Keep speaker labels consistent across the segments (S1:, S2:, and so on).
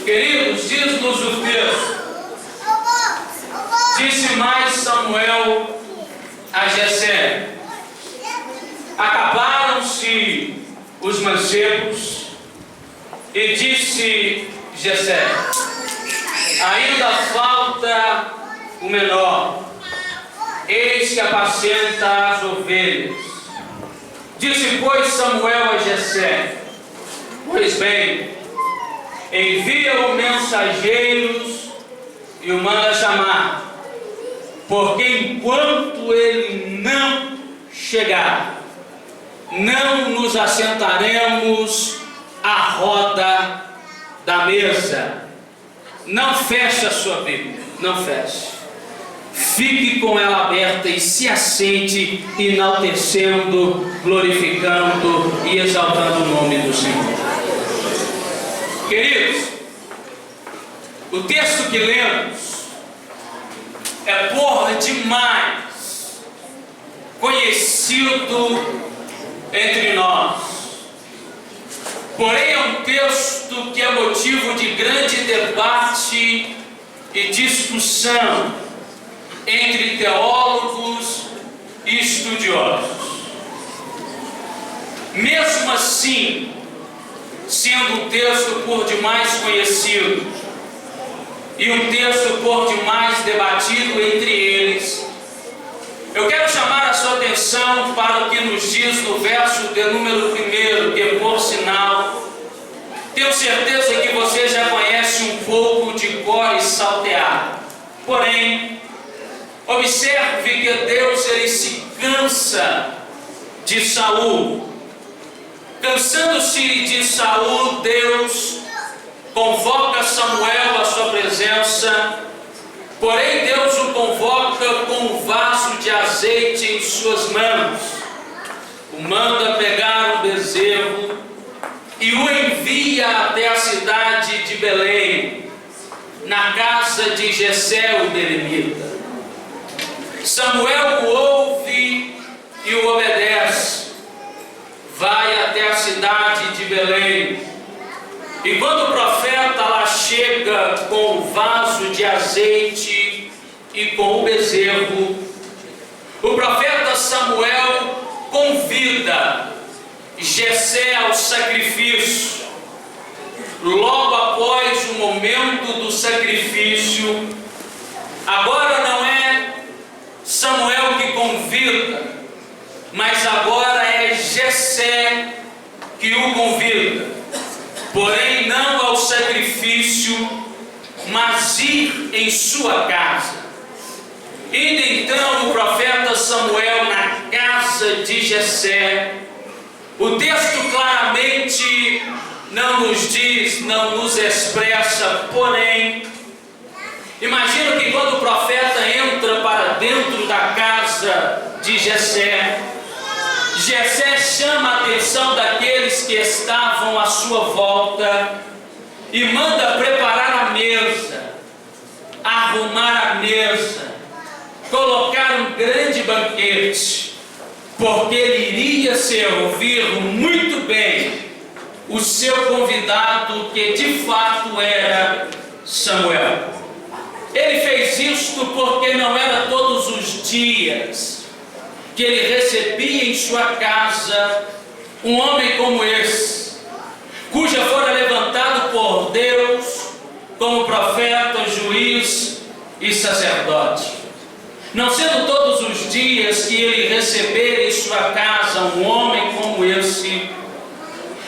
S1: Queridos, diz-nos o texto: disse mais Samuel a Jessé: acabaram-se os mancebos, e disse Jessé: ainda falta o menor, eis que apacenta as ovelhas. Disse, pois, Samuel a Jessé: pois bem, envia-o mensageiros e o manda chamar, porque enquanto ele não chegar, não nos assentaremos à roda da mesa. Não feche a sua Bíblia, não feche. Fique com ela aberta e se assente, enaltecendo, glorificando e exaltando o nome do Senhor. Queridos, o texto que lemos é por demais conhecido entre nós. Porém, é um texto que é motivo de grande debate e discussão entre teólogos e estudiosos. Mesmo assim, sendo um texto por demais conhecido e um texto por demais debatido entre eles, eu quero chamar a sua atenção para o que nos diz no verso de número 1, que, por sinal, tenho certeza que você já conhece um pouco de cor e salteado. Porém, observe que Deus, ele se cansa de Saul. Cansando-se de Saul, Deus convoca Samuel à sua presença. Porém, Deus o convoca com um vaso de azeite em suas mãos. O manda pegar um bezerro e o envia até a cidade de Belém, na casa de Jessé o belemita. Samuel o ouve e o obedece. Vai até a cidade de Belém. E quando o profeta lá chega com o vaso de azeite e com o bezerro, o profeta Samuel convida Jessé ao sacrifício. Logo após o momento do sacrifício, agora não é Samuel que convida, mas agora é Jessé que o convida. Porém, não ao sacrifício, mas ir em sua casa. Indo então o profeta Samuel na casa de Jessé, o texto claramente não nos diz, não nos expressa, porém, imagino que quando o profeta entra para dentro da casa de Jessé, Jessé chama a atenção daqueles que estavam à sua volta e manda preparar a mesa, arrumar a mesa, colocar um grande banquete, porque ele iria servir muito bem o seu convidado, que de fato era Samuel. Ele fez isto porque não era todos os dias que ele recebia em sua casa um homem como esse, cuja fora levantado por Deus como profeta, juiz e sacerdote. Não sendo todos os dias que ele receber em sua casa um homem como esse,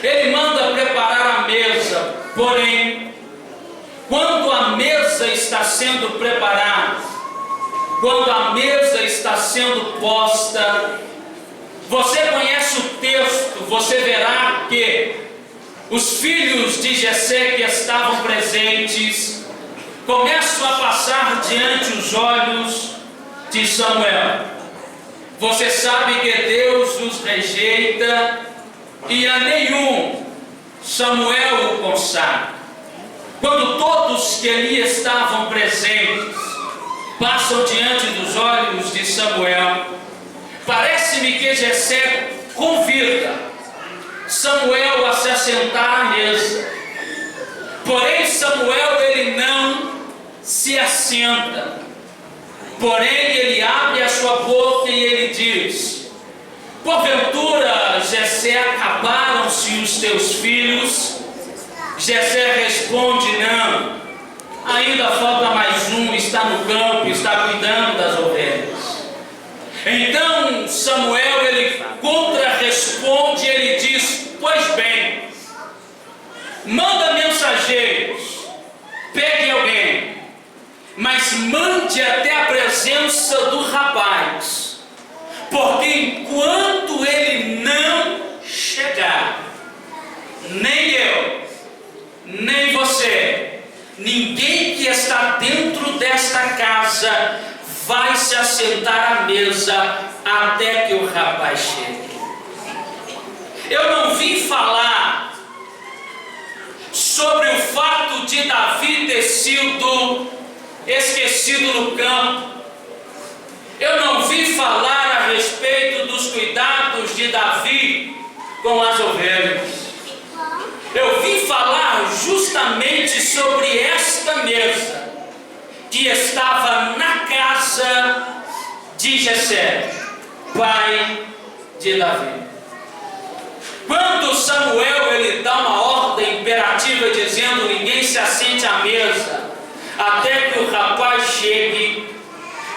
S1: ele manda preparar a mesa. Porém, quando a mesa está sendo preparada, quando a mesa está sendo posta, você conhece o texto, você verá que os filhos de Jessé que estavam presentes começam a passar diante os olhos de Samuel. Você sabe que Deus os rejeita e a nenhum Samuel o consagra. Quando todos que ali estavam presentes passam diante dos olhos de Samuel, parece-me que Jessé convida Samuel a se assentar à mesa. Porém, Samuel ele não se assenta, porém ele abre a sua boca e ele diz: porventura, Jessé, acabaram-se os teus filhos? Jessé responde: não, ainda falta mais um, está no campo, está cuidando das ovelhas. Então Samuel ele contra-responde, ele diz: pois bem, manda mensageiros, pegue alguém, mas mande até a presença do rapaz, porque enquanto ele não chegar, nem eu, nem você, ninguém que está dentro desta casa vai se assentar à mesa até que o rapaz chegue. Eu não vim falar sobre o fato de Davi ter sido esquecido no campo. Eu não vim falar a respeito dos cuidados de Davi com as ovelhas. Eu vim falar justamente sobre esta mesa que estava na casa de Jessé, pai de Davi. Quando Samuel ele dá uma ordem imperativa dizendo: ninguém se assente à mesa até que o rapaz chegue,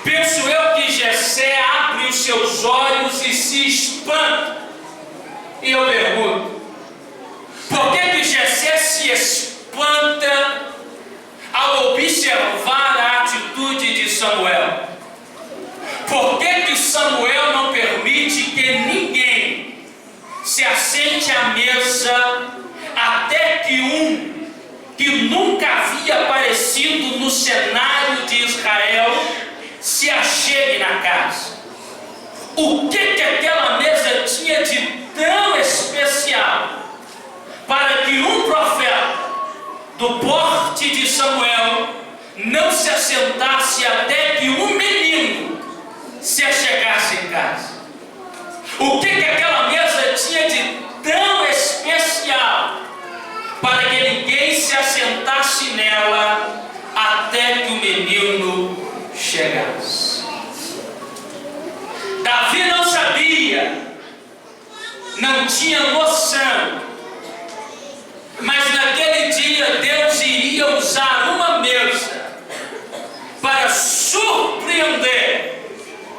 S1: penso eu que Jessé abre os seus olhos e se espanta. E eu pergunto: por que Jessé se espanta ao observar a atitude de Samuel? Por que Samuel não permite que ninguém se assente à mesa até que um que nunca havia aparecido no cenário de Israel se achegue na casa? O que aquela mesa tinha de tão especial para que um profeta do porte de Samuel não se assentasse até que um menino se achegasse em casa? O que aquela mesa tinha de tão especial para que ninguém se assentasse nela até que o menino chegasse? Davi não sabia, não tinha noção, mas naquele dia Deus iria usar uma mesa para surpreender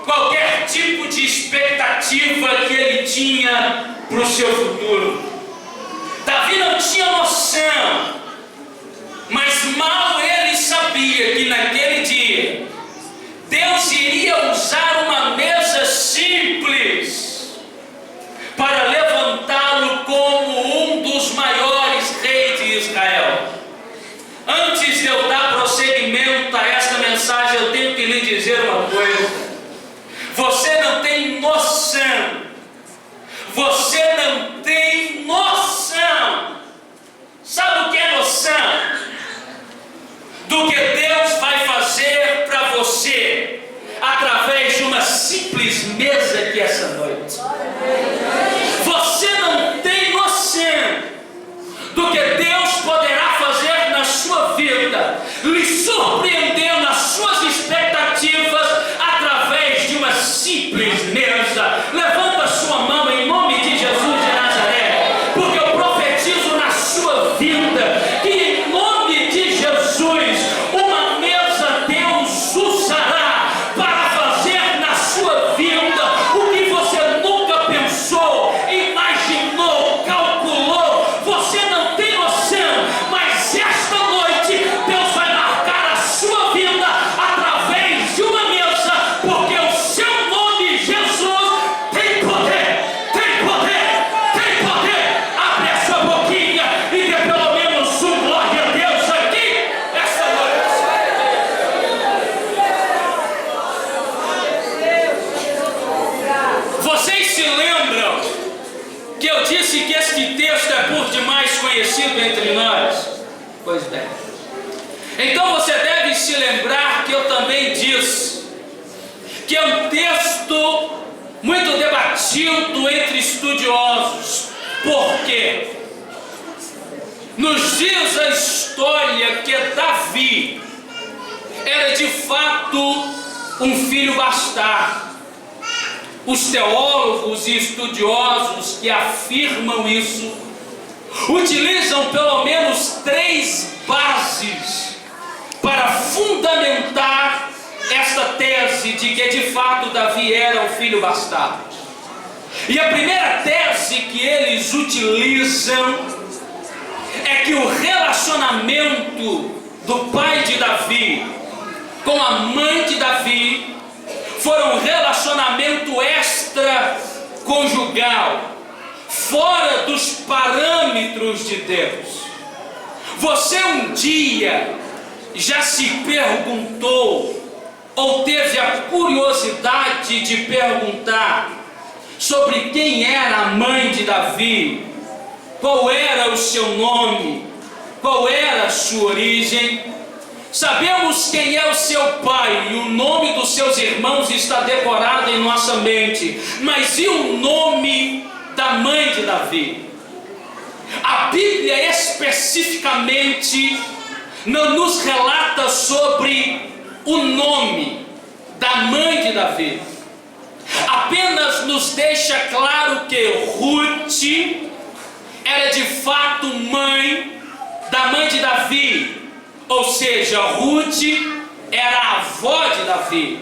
S1: qualquer tipo de expectativa que ele tinha para o seu futuro. Davi não tinha noção, mas mal ele sabia que naquele dia Deus iria usar uma mesa simples para levantá-lo como um dos maiores reis de Israel. Antes de eu dar prosseguimento a esta mensagem, eu tenho que lhe dizer uma coisa: você não tem noção, você não tem noção. Sabe o que é noção? Do que Deus vai fazer para você através de uma simples mesa aqui essa noite. Você não tem noção do que Deus poderá fazer na sua vida, lhe surpreendendo as suas expectativas através de uma simples mesa. Levanta a sua mão em nome de Jesus de Nazaré, porque eu profetizo na sua vida que em nome de Jesus uma mesa Deus usará para fazer na sua vida o que você nunca pensou, imaginou, calculou. Você não tem noção, mas esta noite Deus vai marcar a sua vida através de uma mesa, porque o seu nome, Jesus, tem poder, tem poder, tem poder. Abre a sua boquinha e dê pelo menos um glória a Deus aqui esta noite. Vocês se lembram que eu disse que este texto é por demais conhecido entre nós? Pois bem. Então você deve se lembrar que eu também disse que é um texto muito debatido entre estudiosos. Por quê? Nos diz a história história que Davi era de fato um filho bastardo. Os teólogos e estudiosos que afirmam isso utilizam pelo menos 3 bases para fundamentar esta tese de que de fato Davi era um filho bastardo. E a primeira tese que eles utilizam é que o relacionamento do pai de Davi com a mãe de Davi foram um relacionamento extraconjugal, fora dos parâmetros de Deus. Você um dia já se perguntou ou teve a curiosidade de perguntar sobre quem era a mãe de Davi? Qual era o seu nome? Qual era a sua origem? Sabemos quem é o seu pai e o nome dos seus irmãos está decorado em nossa mente. Mas e o nome da mãe de Davi? A Bíblia especificamente não nos relata sobre o nome da mãe de Davi. Apenas nos deixa claro que Ruth era de fato mãe da mãe de Davi. Ou seja, Ruth era a avó de Davi.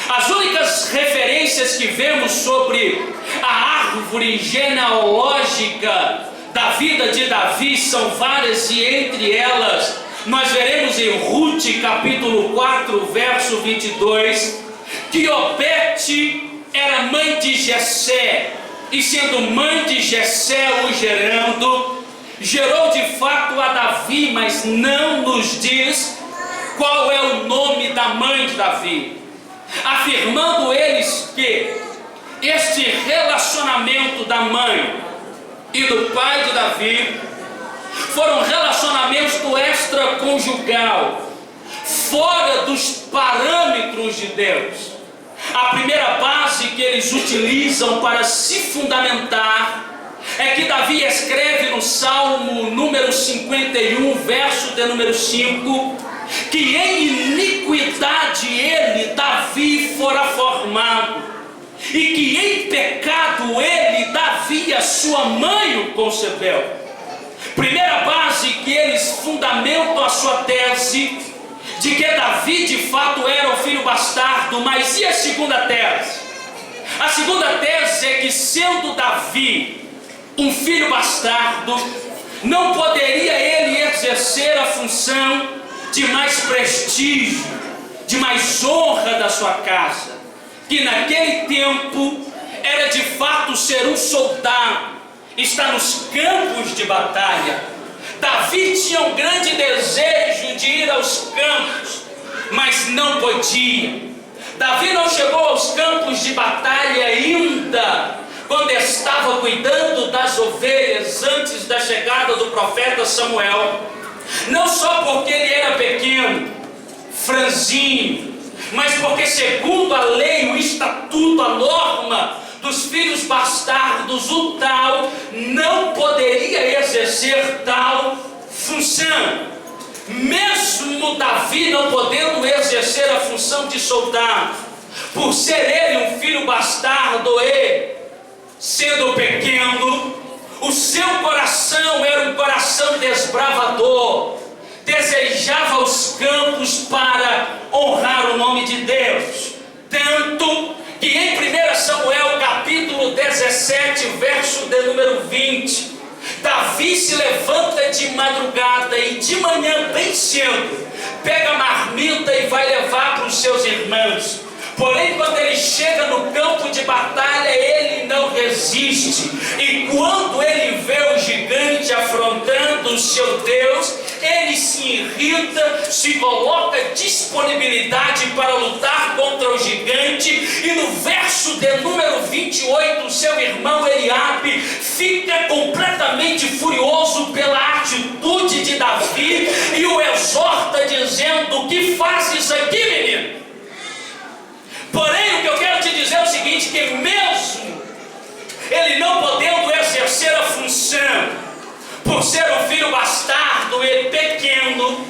S1: As únicas referências que vemos sobre a árvore genealógica da vida de Davi são várias, e entre elas nós veremos em Ruth capítulo 4, verso 22, que Obed era mãe de Jessé, e sendo mãe de Jessé o gerando, gerou de fato a Davi, mas não nos diz qual é o nome da mãe de Davi, afirmando eles que este relacionamento da mãe e do pai de Davi foram relacionamentos do extraconjugal, fora dos parâmetros de Deus. A primeira base que eles utilizam para se fundamentar é que Davi escreve no Salmo número 51, verso de número 5, que em iniquidade ele, Davi, fora formado, e que em pecado ele, Davi, a sua mãe, o concebeu. Primeira base que eles fundamentam a sua tese de que Davi de fato era o filho bastardo. Mas e a segunda tese? A segunda tese é que, sendo Davi um filho bastardo, não poderia ele exercer a função de mais prestígio, de mais honra da sua casa, que naquele tempo era de fato ser um soldado, estar nos campos de batalha. Davi tinha um grande desejo de ir aos campos, mas não podia. Davi não chegou aos campos de batalha ainda quando estava cuidando das ovelhas antes da chegada do profeta Samuel, não só porque ele era pequeno, franzinho, mas porque, segundo a lei, o estatuto, a norma dos filhos bastardos, o tal não poderia exercer tal função. Mesmo Davi não podendo exercer a função de soldado, por ser ele um filho bastardo e sendo pequeno, o seu coração era um coração desbravador, desejava os campos para honrar o nome de Deus. Tanto que em 1 Samuel capítulo 17, verso de número 20, Davi se levanta de madrugada e de manhã bem cedo pega a marmita e vai levar para os seus irmãos. Porém, quando ele chega no campo de batalha, ele não resiste, e quando ele vê o gigante afrontando o seu Deus, ele se irrita, se coloca disponibilidade para lutar contra o gigante, e no verso de número 28, seu irmão Eliabe fica completamente furioso pela atitude de Davi e o exorta dizendo: o que fazes aqui, menino? Porém, o que eu quero te dizer é o seguinte, que mesmo ele não podendo exercer a função, por ser um filho bastardo e pequeno,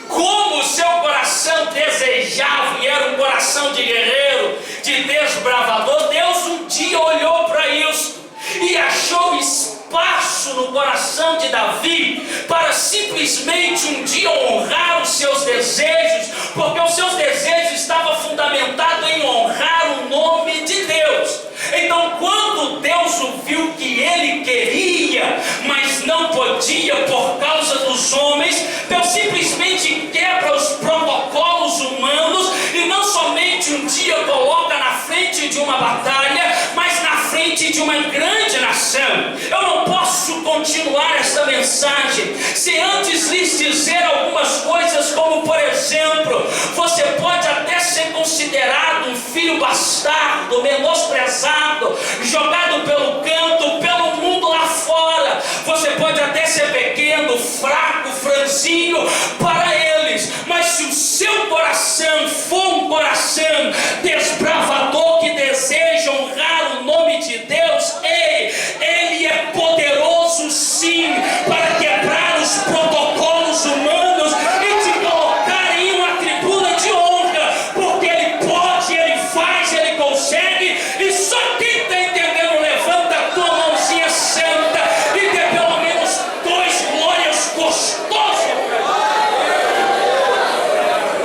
S1: como o seu coração desejava, e era um coração de guerreiro, de desbravador, Deus um dia olhou para isso e achou espaço no coração de Davi para simplesmente um dia honrar os seus desejos, porque os seus desejos estavam fundamentados em honrar o nome de Deus. Então, quando Deus viu que ele queria, mas não podia por causa dos homens, Deus simplesmente quebra os protocolos humanos e não somente um dia coloca na frente de uma batalha, mas na frente de uma grande nação. Eu não posso continuar essa mensagem se antes lhes dizer algumas coisas, como por exemplo, você pode até ser considerado um filho bastardo, menosprezado, jogado pelo canto, pelo mundo lá fora. Você pode até ser pequeno, fraco, franzinho para eles, mas se o seu coração for um coração desbravador que deseja honrar o nome de Deus, ele é poderoso sim para quebrar os protocolos humanos e te colocar em uma tribuna de honra, porque ele pode, ele faz, ele consegue. E só quem está entendendo, levanta a tua mãozinha santa e dê pelo menos 2 glórias gostosas.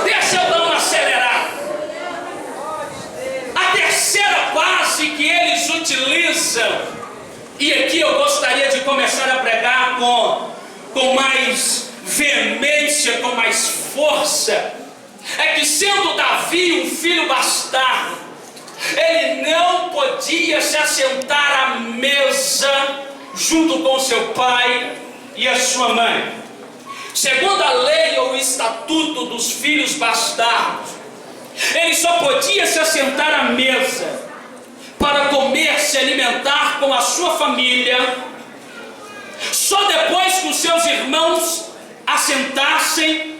S1: Deixa eu dar uma acelerada. A terceira base que eles utilizam, e aqui eu gostaria de começar a pregar com mais veemência, com mais força, é que sendo Davi um filho bastardo, ele não podia se assentar à mesa junto com seu pai e a sua mãe. Segundo a lei ou o estatuto dos filhos bastardos, ele só podia se assentar à mesa para comer, se alimentar com a sua família, só depois que os seus irmãos assentassem,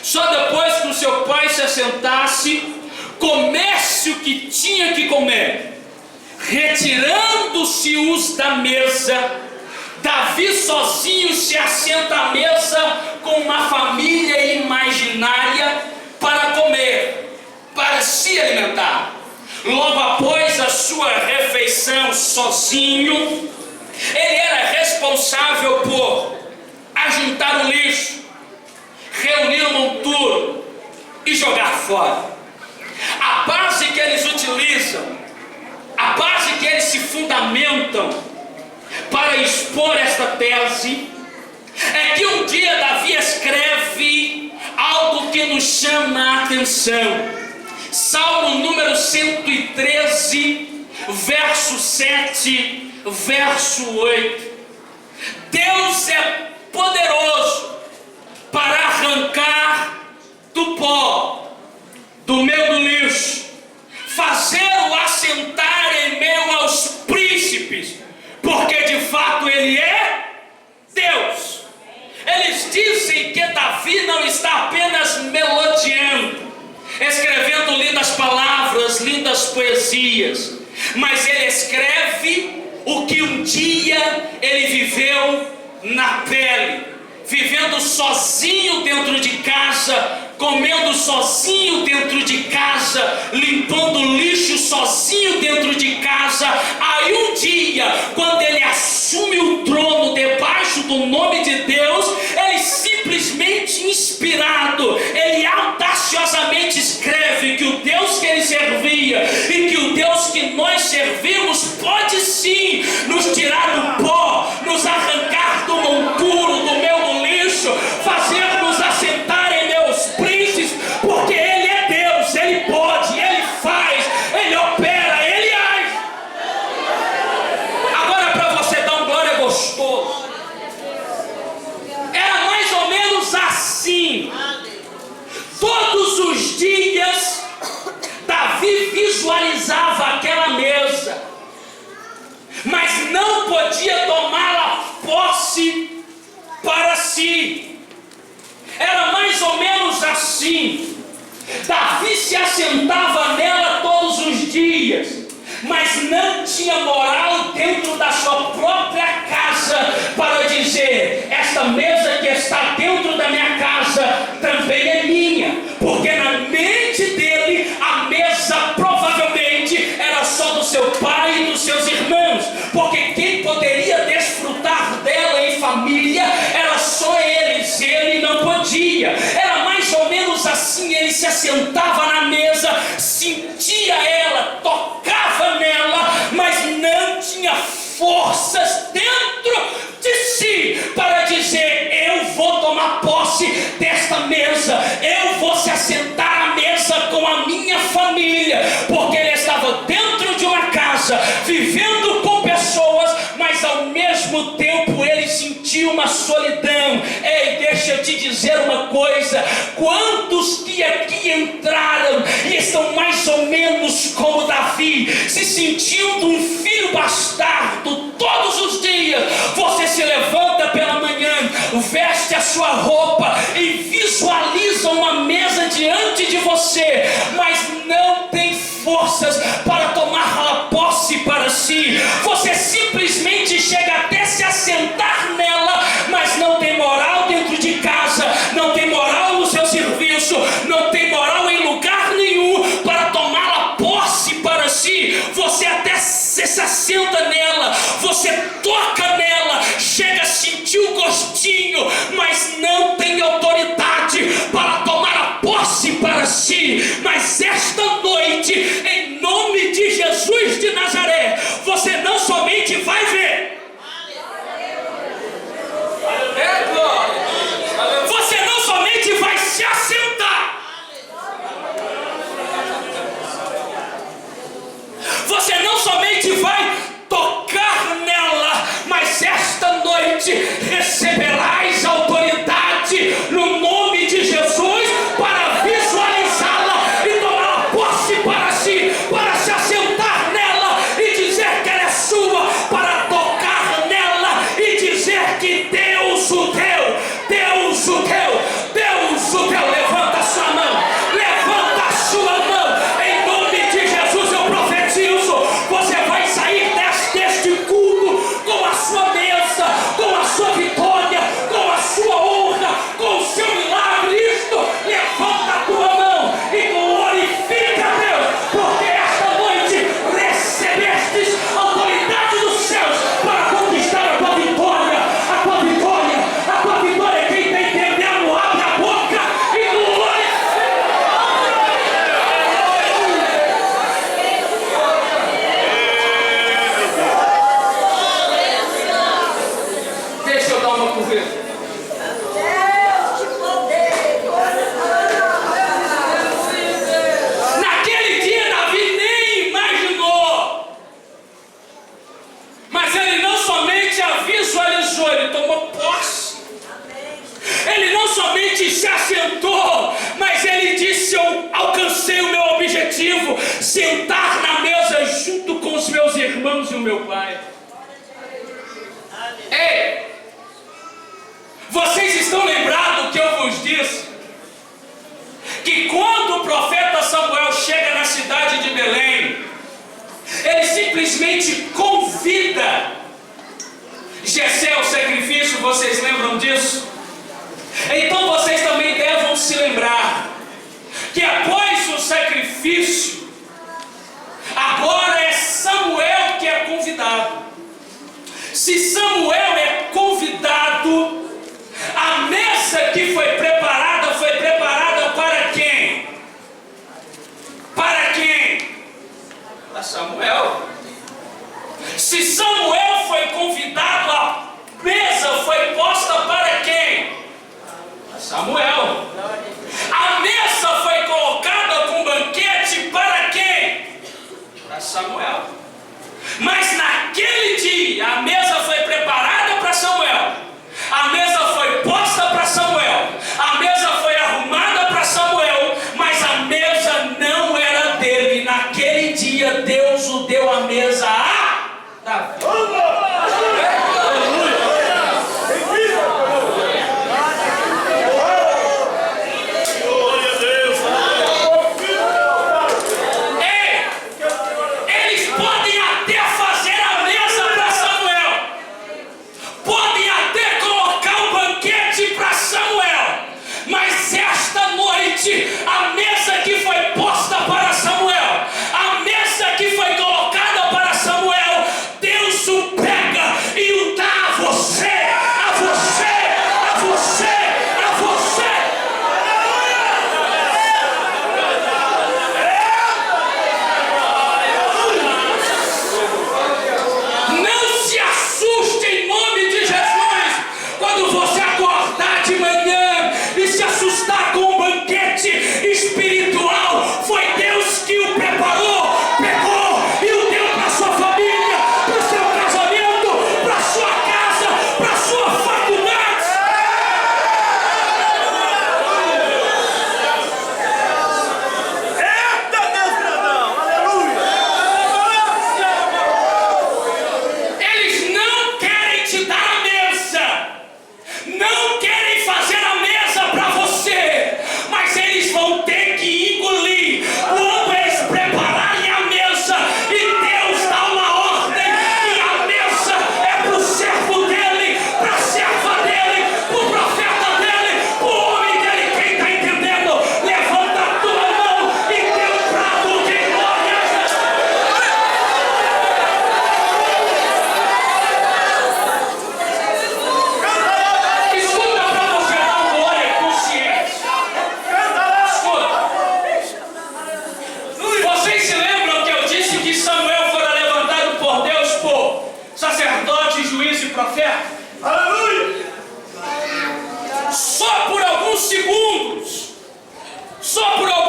S1: só depois que o seu pai se assentasse, comesse o que tinha que comer. Retirando-se os da mesa, Davi sozinho se assenta à mesa com uma família imaginária para comer, para se alimentar. Logo após a sua refeição sozinho, ele era responsável por ajuntar o lixo, reunir o monturo e jogar fora. A base que eles utilizam, a base que eles se fundamentam para expor esta tese, é que um dia Davi escreve algo que nos chama a atenção. Salmo número 113, verso 7, verso 8. Deus é poderoso para arrancar do pó, do meio do lixo, fazer-o assentar em meio aos príncipes, porque de fato ele é Deus. Eles dizem que Davi não está apenas melodiando, escrevendo lindas palavras, lindas poesias, mas ele escreve o que um dia ele viveu na pele, vivendo sozinho dentro de casa, comendo sozinho dentro de casa, limpando lixo sozinho dentro de casa. Aí um dia, quando ele assume o trono debaixo do nome de Deus, ele simplesmente inspirado, ele audaciosamente escreve que o Deus que ele servia e que o Deus que nós servimos pode sim nos tirar do pó, nos arrancar do monturo, do meio do lixo, fazer-nos assentar em meus príncipes, porque ele é Deus, ele pode, ele faz, ele opera, ele age. Agora, para você dar um glória gostoso, era mais ou menos assim. Todos os dias Davi visualizava aquela mesa, mas não podia tomá-la posse para si. Era mais ou menos assim. Davi se assentava nela todos os dias, mas não tinha moral dentro da sua própria casa para dizer: dia. Era mais ou menos assim: ele se assentava na mesa, sentia ela, tocava nela, mas não tinha forças dentro de si para dizer: eu vou tomar posse desta mesa, eu vou se assentar à mesa com a minha família, porque ele estava dentro de uma casa, vivendo com pessoas, mas ao mesmo tempo ele sentiu uma solidão. Ei, deixa eu te dizer uma coisa: quantos que aqui entraram e estão mais ou menos como Davi, se sentindo um filho bastardo todos os dias? Você se levanta pela manhã, veste a sua roupa e visualiza uma mesa diante de você, mas não tem forças para tomar posse para si. Você simplesmente chega até se assentar nela, mas não tem moral dentro de casa, não tem moral no seu serviço, não tem moral em lugar nenhum para tomar a posse para si. Você até se assenta nela, você toca nela, chega a sentir o gostinho, mas não tem autoridade para tomar a posse para si. Mas esta noite, em nome de Jesus de Nazaré, você não somente vai ver, você não somente vai se assentar, você não somente vai tocar nela, mas esta noite receberás autoridade no nome de Jesus para visualizá-la e tomar posse para si, para se assentar nela e dizer que ela é sua, para tocar nela e dizer que Deus o deu, Deus o deu, Deus o deu. Levanta a sua mão, levanta a sua mão, em nome de Jesus eu profetizo: você vai sair deste culto com a sua mesa, com a sua vitória, com a sua honra, com o seu milagre. Isto, levanta a tua mão e glorifica a Deus, porque esta noite recebestes autoridade dos céus para conquistar a tua vitória. A tua vitória, a tua vitória. Quem está entendendo, abre a boca e glorifica. Deixa eu dar uma corrida. Naquele dia Davi nem imaginou, mas ele não somente a visualizou, ele tomou posse. Ele não somente se assentou, mas ele disse: eu alcancei o meu objetivo, sentar na mesa junto com os meus irmãos e o meu pai. Ei, vocês estão lembrados que eu vos disse que quando o profeta Samuel chega na cidade de Belém, ele simplesmente convida Jessé ao sacrifício? Vocês lembram disso? Então vocês também devem se lembrar que após o sacrifício, agora é Samuel que é convidado. Se Samuel é convidado, a mesa que foi preparada para quem? Para quem? Para Samuel. Se Samuel foi convidado, a mesa foi posta para quem? Para Samuel. A mesa foi colocada com banquete para quem? Para Samuel. Mas naquele dia a mesa foi preparada para Samuel, a mesa foi posta para Samuel, a mesa foi arrumada para Samuel, mas a mesa não era dele. Naquele dia Deus o deu a mesa a Davi. Eles podem até fazer a mesa para Samuel,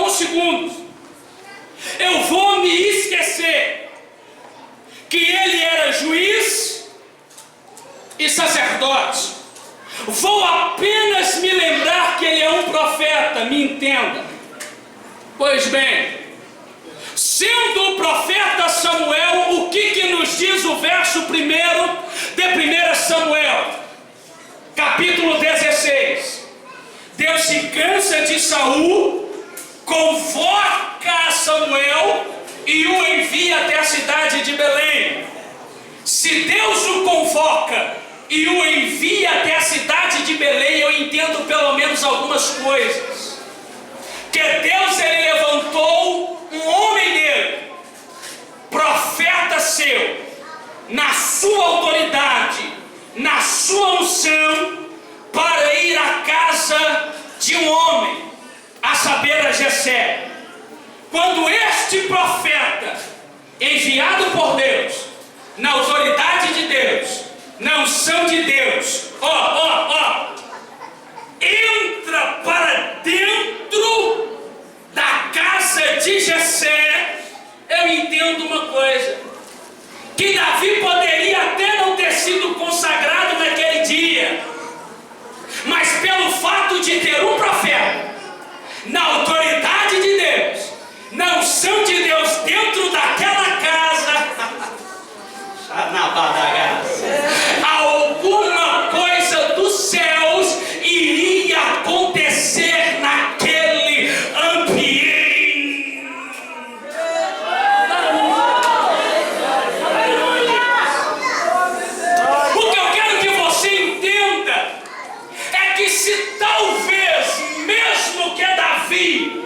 S1: alguns segundos, eu vou me esquecer que ele era juiz e sacerdote. Vou apenas me lembrar que ele é um profeta, me entenda. Pois bem, sendo o profeta Samuel, o que nos diz o verso 1 de 1 Samuel, capítulo 16? Deus se cansa de Saul, convoca a Samuel e o envia até a cidade de Belém. Se Deus o convoca e o envia até a cidade de Belém, eu entendo pelo menos algumas coisas. Que Deus, ele levantou um homem dele, profeta seu, na sua autoridade, na sua unção, para ir à casa de um homem, a saber, a Jessé. Quando este profeta, enviado por Deus, na autoridade de Deus, na unção de Deus, entra para dentro da casa de Jessé, eu entendo uma coisa, que Davi poderia até não ter sido consagrado naquele dia, mas pelo fato de ter um profeta, na autoridade de Deus, na unção de Deus, dentro daquela casa, alguma coisa dos céus iria acontecer naquele ambiente. O que eu quero que você entenda é que se talvez, mesmo que Davi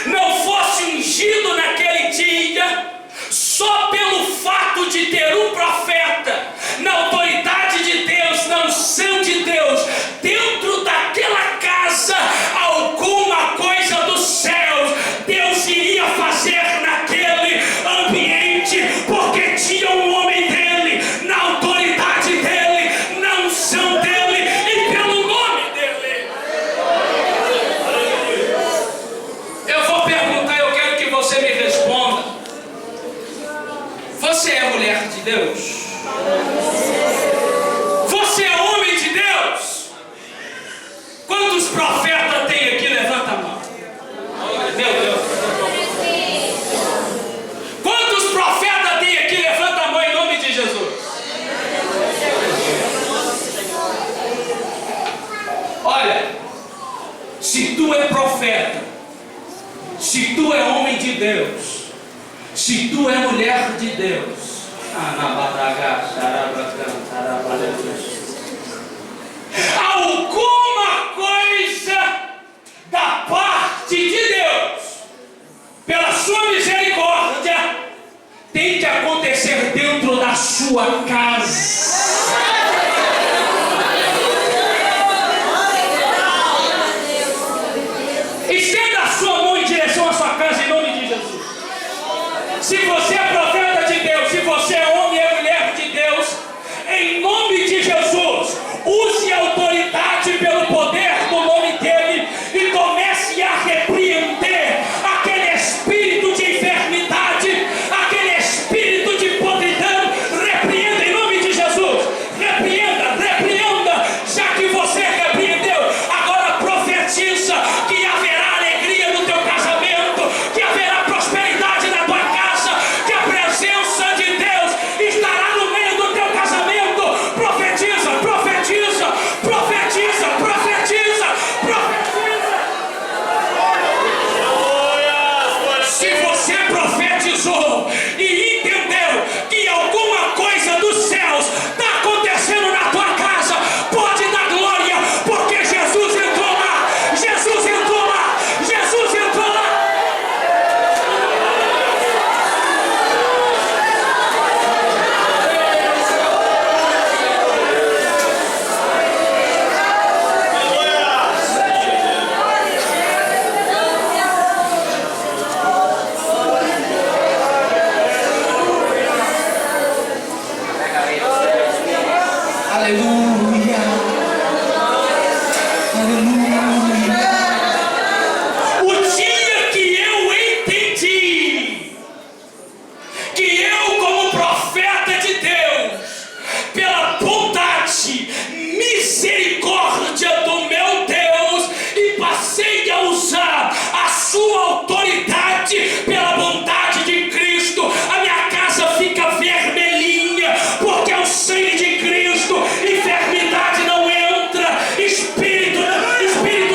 S1: não fosse ungido naquele dia, só pelo fato de ter um profeta, na autoridade de Deus, na unção de Deus, dentro daquela casa, alguma coisa dos céus, Deus iria fazer naquele ambiente, porque tinha um homem dele, na autoridade dele, na unção dele e pelo nome dele. Eu vou perguntar, eu quero que você me responda. Você é mulher de Deus? Você é homem de Deus? Quantos profetas tem aqui? Levanta a mão. Meu Deus. Quantos profetas tem aqui? Levanta a mão em nome de Jesus. Olha, se tu é profeta, se tu é homem de Deus, se tu é mulher de Deus, alguma coisa da parte de Deus, pela sua misericórdia, tem que acontecer dentro da sua casa. Estenda a sua mão em direção à sua casa em nome de Jesus. Se você é profeta de Deus, se você é homem e mulher de Deus, em nome de Jesus, use a autoridade pelo poder do nome dele e comece a repreender aquele espírito de enfermidade, aquele espírito de podridão. Repreenda em nome de Jesus. passei a usar a sua autoridade pela bondade de Cristo, a minha casa fica vermelhinha, porque é o sangue de Cristo. Enfermidade não entra, espírito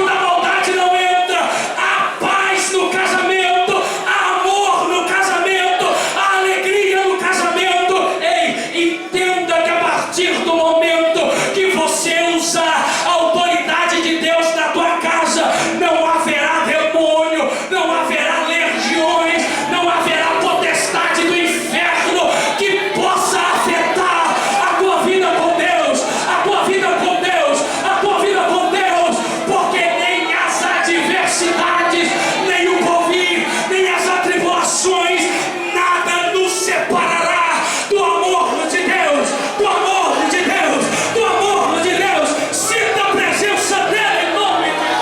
S1: da maldade não entra. Há paz no casamento, há amor no casamento, há alegria no casamento. Ei, entenda que a partir do momento que você usar a autoridade de Deus na tua casa, não haverá demônio, não haverá legiões, não haverá potestade do inferno que possa afetar a tua vida com Deus, a tua vida com Deus, a tua vida com Deus, porque nem as adversidades, nem o Covid, nem as atribulações, nada nos separará do amor de Deus, do amor de Deus, do amor de Deus. Sinta a presença dele em nome de Deus.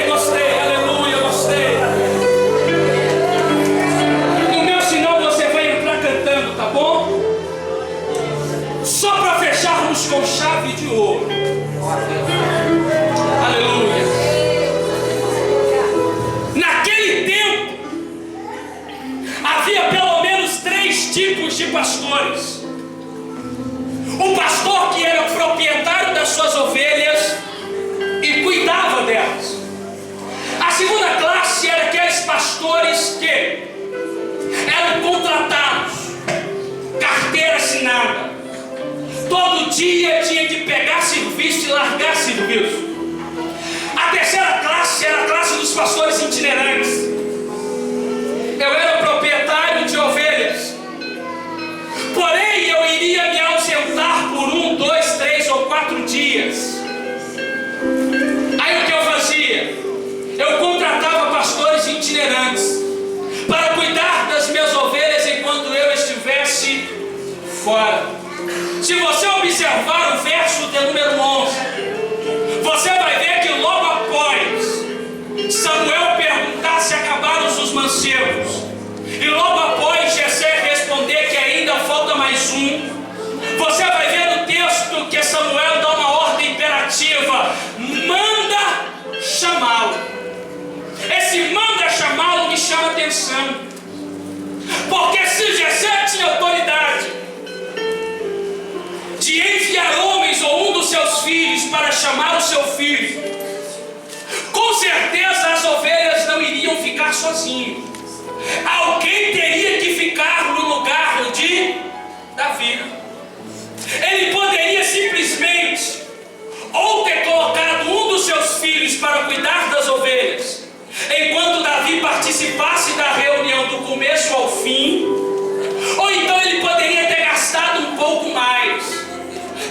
S1: Gostei, aleluia, gostei. No meu sinal você vai entrar cantando, tá bom? Só para fecharmos com chave de ouro. Aleluia. Naquele tempo, havia pelo menos 3 tipos de pastores. O pastor que era o proprietário das suas ovelhas e cuidava delas. A segunda classe era aqueles pastores que eram contratados, carteira assinada. Todo dia tinha que pegar serviço e largar serviço. A terceira classe era a classe dos pastores itinerantes. Eu era proprietário de ovelhas, porém eu iria me ausentar por 1, 2, 3 ou 4 dias. Aí o que eu fazia? Eu contratava pastores itinerantes para cuidar das minhas ovelhas enquanto eu estivesse fora. Se você observar o verso de número 11, você vai ver que logo após Samuel perguntar se acabaram os mancebos, e logo após Jessé responder que ainda falta mais um, você vai ver no texto que Samuel dá uma ordem imperativa: manda chamá-lo. Esse manda chamá-lo me chama atenção, porque se Jessé tinha autoridade de enviar homens ou um dos seus filhos para chamar o seu filho, com certeza as ovelhas não iriam ficar sozinhas. Alguém teria que ficar no lugar de Davi. Ele poderia simplesmente ou ter colocado um dos seus filhos para cuidar das ovelhas, enquanto Davi participasse da reunião do começo ao fim, ou então ele poderia ter gastado um pouco mais,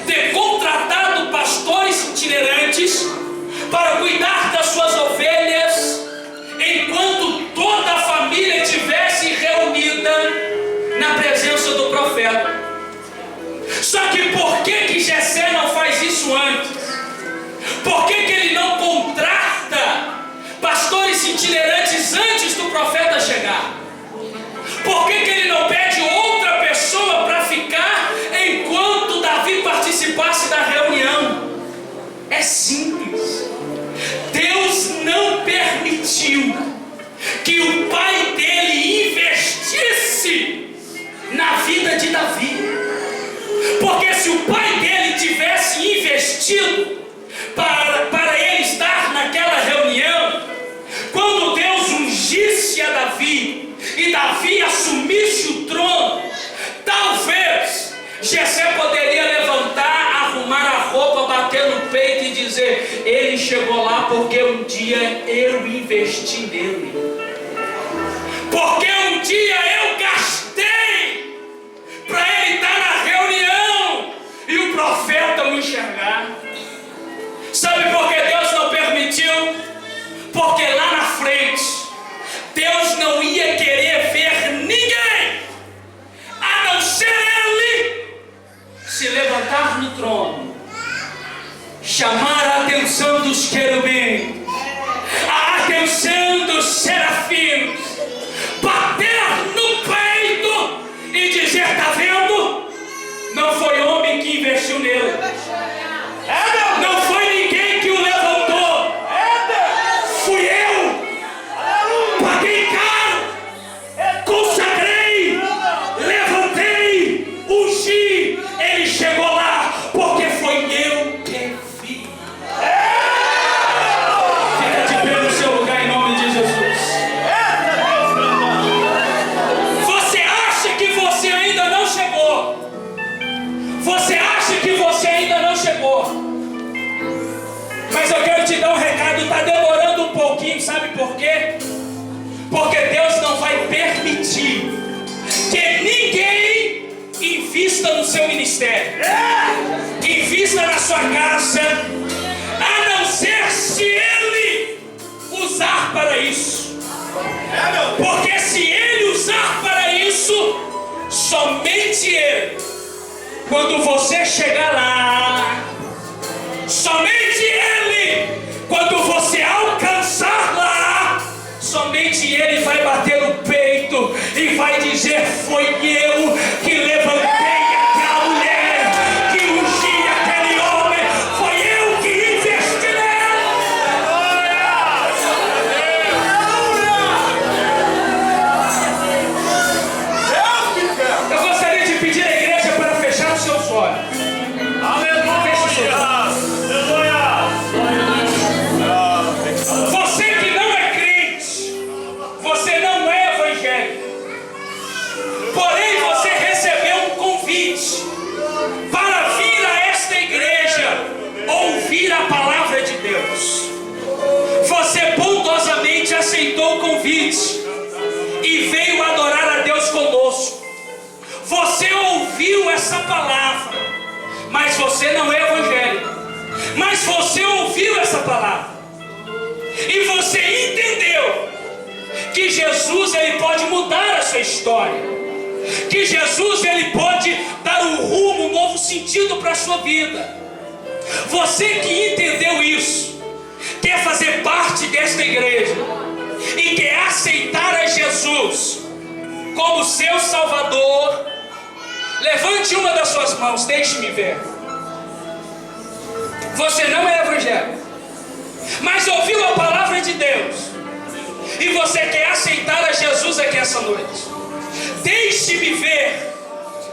S1: ter contratado pastores itinerantes para cuidar das suas ovelhas, enquanto toda a família estivesse reunida na presença do profeta. Só que por que Jessé não faz isso antes? Por que ele não contrata pastores itinerantes antes do profeta chegar? Por que ele não pede outra pessoa para ficar enquanto Davi participasse da reunião? É simples. Deus não permitiu que o pai dele investisse na vida de Davi. Porque se o pai dele tivesse investido para ele estar naquela reunião, quando Deus ungisse a Davi e Davi assumisse o trono, talvez Jessé poderia levantar, arrumar a roupa, bater no peito e dizer: ele chegou lá porque um dia eu investi nele, porque um dia eu gastei para ele estar na reunião e o profeta me enxergar. Sabe por que Deus não permitiu? Porque lá na frente Deus não ia querer ver ninguém a não ser ele se levantar no trono, chamar a atenção dos querubins, a atenção dos serafins, bater no peito e dizer: tá vendo? Não foi homem que investiu nele. Não foi ninguém que o levantou. Fui eu. Paguei caro. Consagrei. Levantei. Ungi. Ele chegou lá porque foi eu que vi. Fica de pé no seu lugar em nome de Jesus. Você acha que você ainda não chegou? Você acha que você ainda não chegou? Mas eu quero te dar um recado, está demorando um pouquinho, sabe por quê? Porque Deus não vai permitir que ninguém invista no seu ministério, invista na sua casa, a não ser se Ele usar para isso. Porque se Ele usar para isso, somente Ele, quando você chegar lá, somente Ele, quando você alcançar lá, somente Ele vai bater no peito e vai dizer: foi eu que levantei aquela mulher, que ungi aquele homem, foi eu que investi nela. Eu gostaria de pedir à igreja para fechar os seus olhos. Você que não é crente, você não é evangélico, porém você recebeu um convite para vir a esta igreja ouvir a palavra de Deus. Você bondosamente aceitou o convite e veio adorar a Deus conosco. Você ouviu essa palavra, mas você não é evangélico. Mas você ouviu essa palavra e você entendeu que Jesus, ele pode mudar a sua história, que Jesus, ele pode dar um rumo, um novo sentido para a sua vida. Você que entendeu isso, quer fazer parte desta igreja e quer aceitar a Jesus como seu Salvador, levante uma das suas mãos, deixe-me ver. Você não é evangélico, mas ouviu a palavra de Deus e você quer aceitar a Jesus aqui essa noite. Deixe-me ver.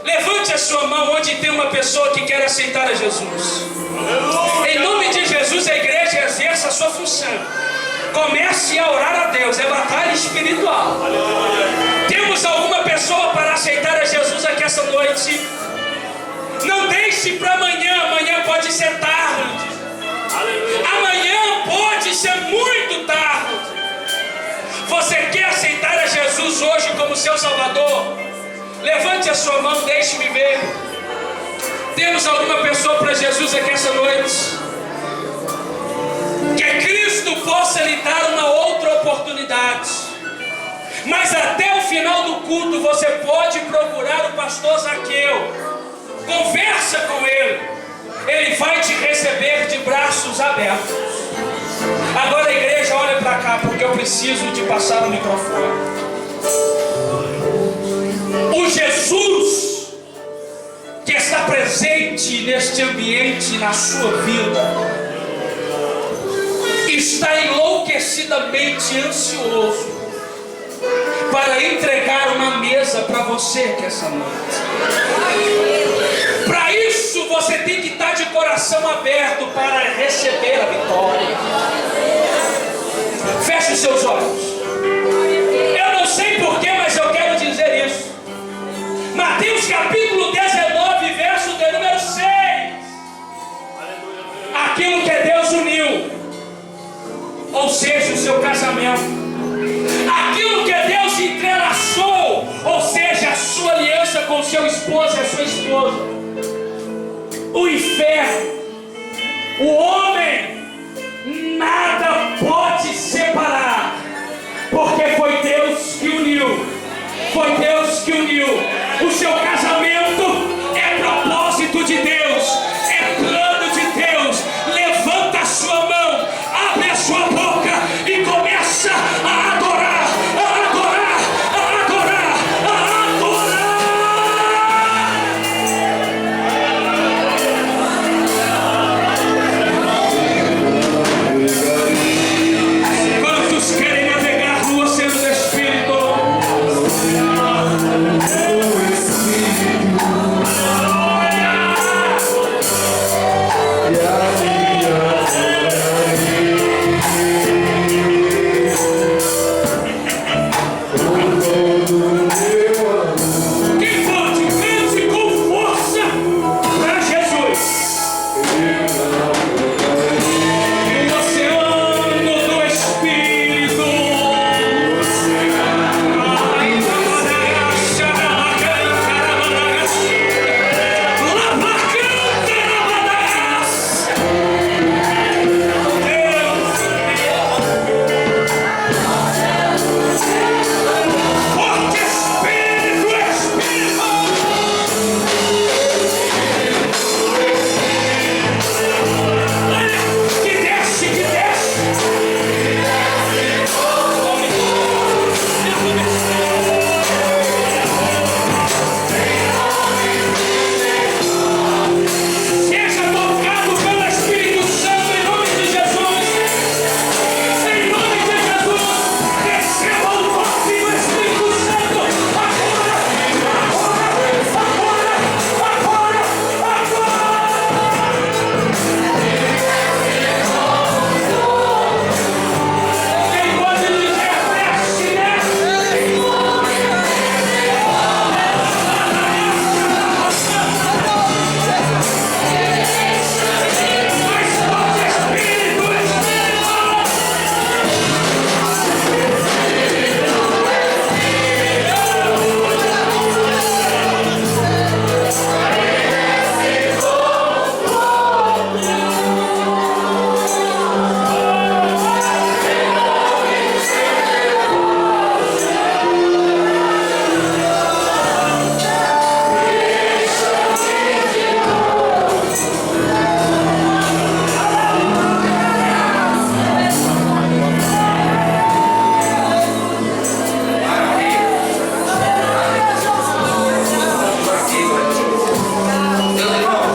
S1: Levante a sua mão onde tem uma pessoa que quer aceitar a Jesus. Em nome de Jesus, a igreja exerça a sua função. Comece a orar a Deus, é batalha espiritual. Temos alguma pessoa para aceitar a Jesus aqui essa noite? Não deixe para amanhã, amanhã pode ser tarde. Amanhã pode ser muito tarde. Você quer aceitar a Jesus hoje como seu Salvador? Levante a sua mão, deixe-me ver. Temos alguma pessoa para Jesus aqui essa noite? Que Cristo possa lhe dar uma outra oportunidade. Mas até o final do culto você pode procurar o pastor Zaqueu. Conversa com ele. Ele vai te receber de braços abertos. Agora a igreja, olha para cá, porque eu preciso de passar o microfone. O Jesus que está presente neste ambiente, na sua vida, está enlouquecidamente ansioso para entregar uma mesa para você aqui essa noite. Para isso você tem que estar de coração aberto para receber a vitória. Feche os seus olhos. Eu não sei porquê, mas eu quero dizer isso. Mateus capítulo 19, verso de número 6. Aquilo que Deus uniu, ou seja, o seu casamento. Aquilo que Deus entrelaçou, ou seja, a sua aliança com o seu esposo e a sua esposa. O inferno, o homem,